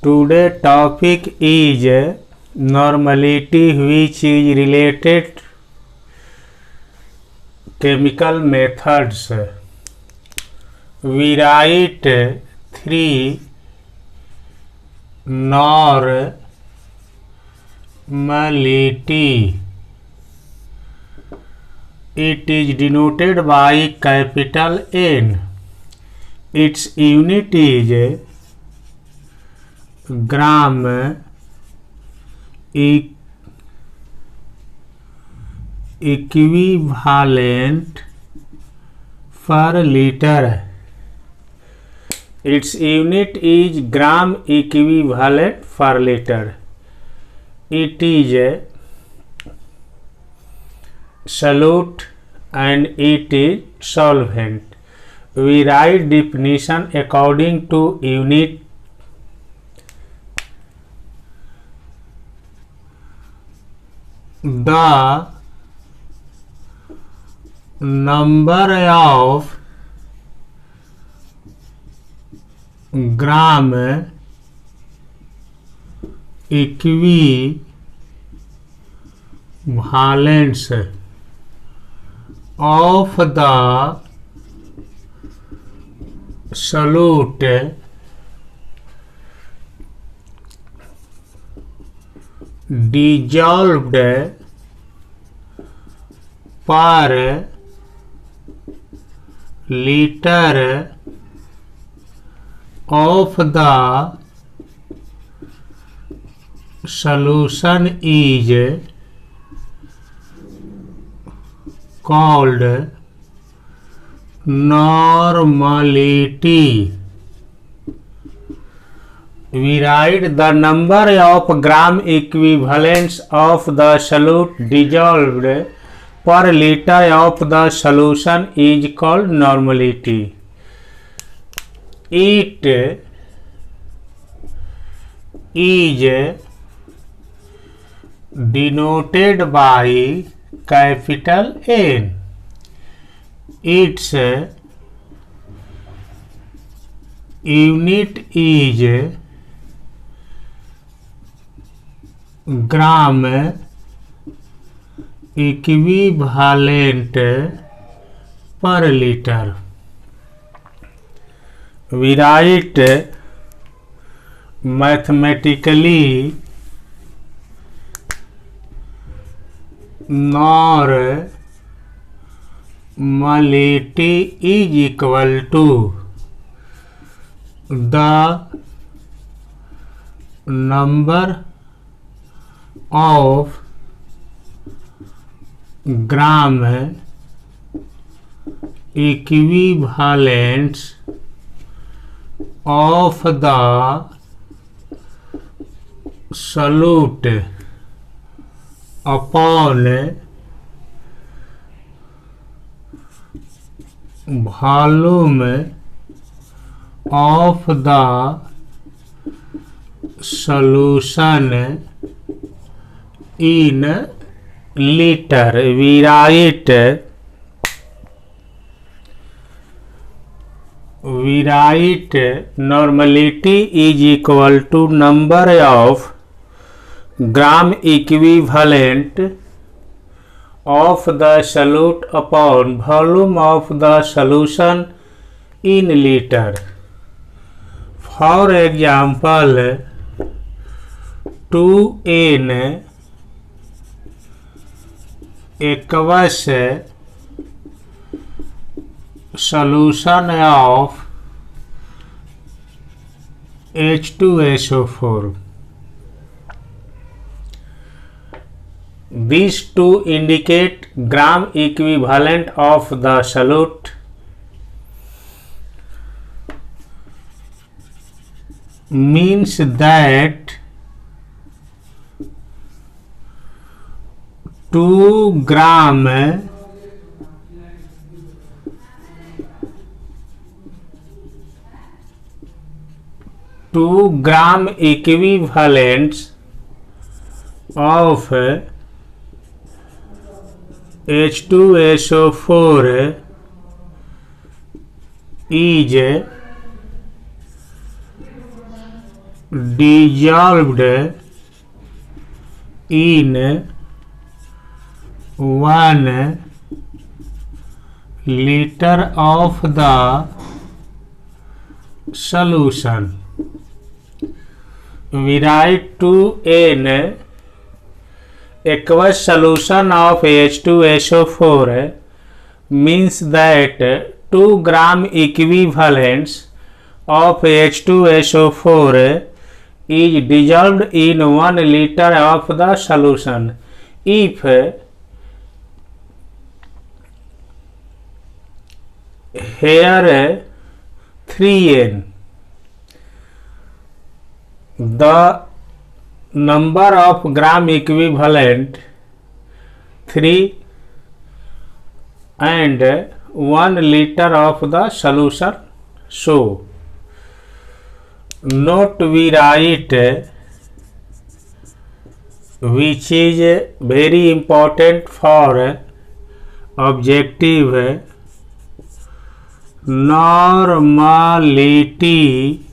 Today topic is normality, which is related chemical methods. We write three normality. It is denoted by capital N. Its unit is gram equivalent per liter. Its unit is gram equivalent per liter. It is solute and it is solvent. We write definition according to unit. The number of gram equivalents of the solute dissolved per liter of the solution is called normality. We write the number of gram equivalents of the solute dissolved per liter of the solution is called normality. It is denoted by capital N. Its unit is gram equivalent per liter. We write mathematically normality is equal to the number of gram equivalents of the solute upon volume of the solution in liter. We write normality is equal to number of gram equivalent of the solute upon volume of the solution in liter. For example, 2n aqueous solution of H2SO4. These two indicate gram equivalent of the solute. Means that 2 gram equivalents of H2SO4 is dissolved in 1 liter of the solution. We write 2n aqueous solution of H2SO4 means that 2 gram equivalents of H2SO4 is dissolved in 1 liter of the solution. If here 3n, the number of gram equivalent 3 and 1 liter of the solution. So note we write, which is very important for objective, normality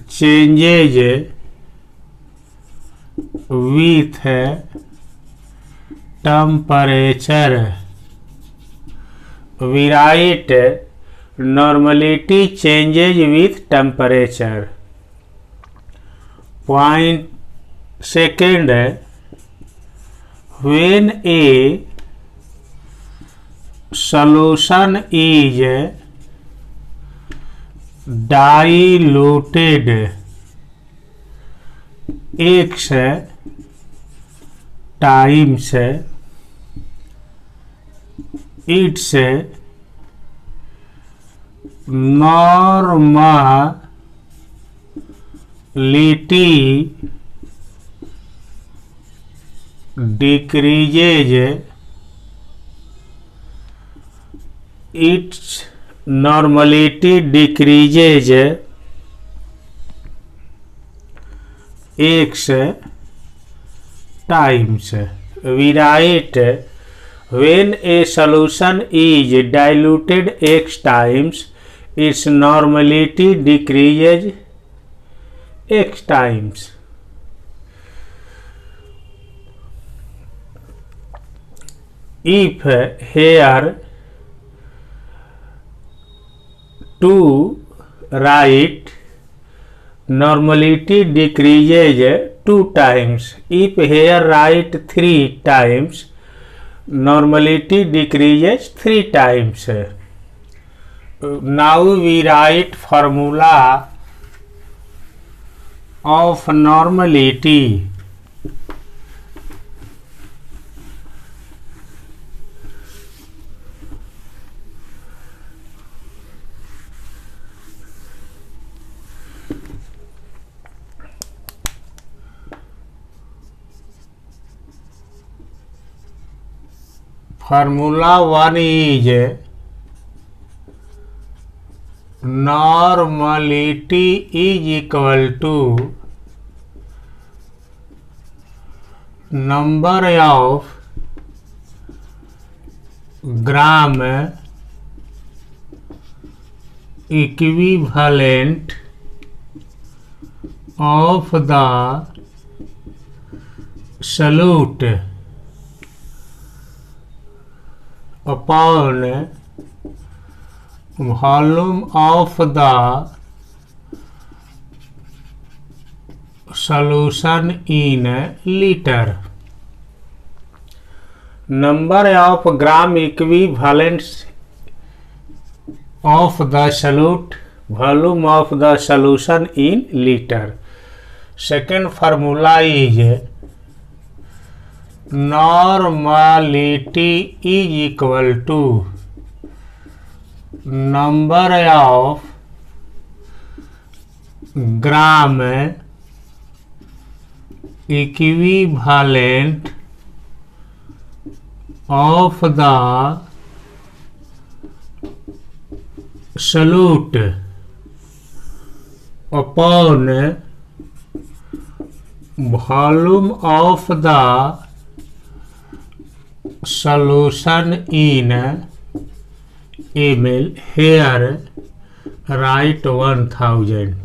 changes with temperature. We write normality changes with temperature. Point second, when a solution is diluted x times its normality decreases, its normality decreases x times. We write, when a solution is diluted x times, its normality decreases x times. If here to write normality decreases 2 times, if here write 3 times, normality decreases 3 times. Now we write formula of normality. Formula 1 is normality is equal to number of gram equivalent of the solute upon volume of the solution in liter. Number of gram equivalents of the solute, volume of the solution in liter. Second formula is normality is equal to number of gram equivalent of the solute upon volume of the solution in ml. Here write 1000.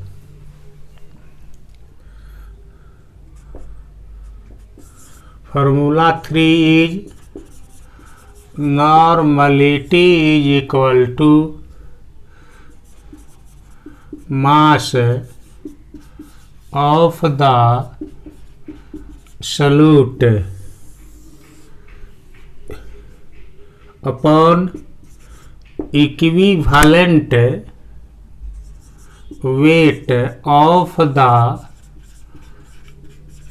Formula 3 is normality is equal to mass of the solute upon equivalent weight of the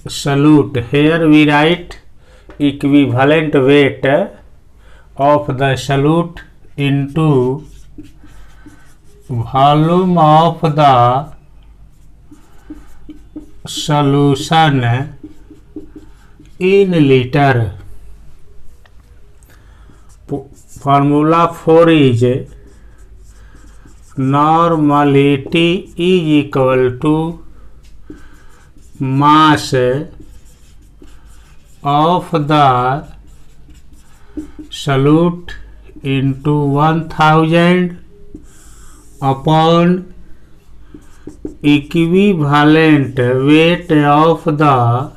solute. Here we write equivalent weight of the solute into volume of the solution in liter. Formula 4 is normality is equal to mass of the solute into 1000 upon equivalent weight of the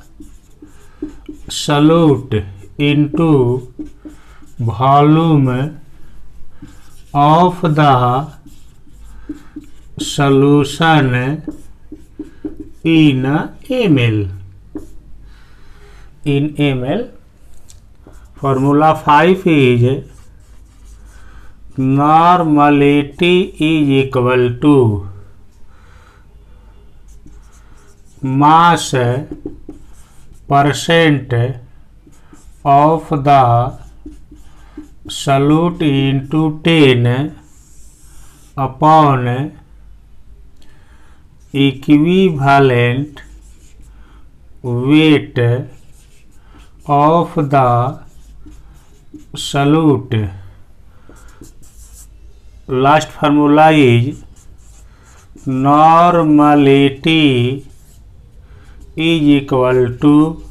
solute into volume of the solution in ml. In ml. Formula 5 is normality is equal to mass percent of the solute into 10 upon equivalent weight of the solute. Last formula is normality is equal to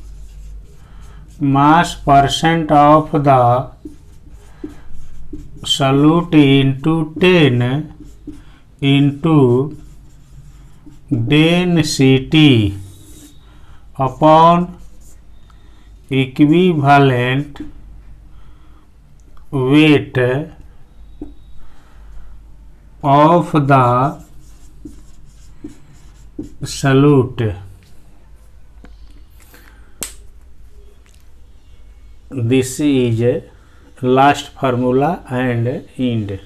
mass percent of the solute into 10 into density upon equivalent weight of the solute. This is last formula and end.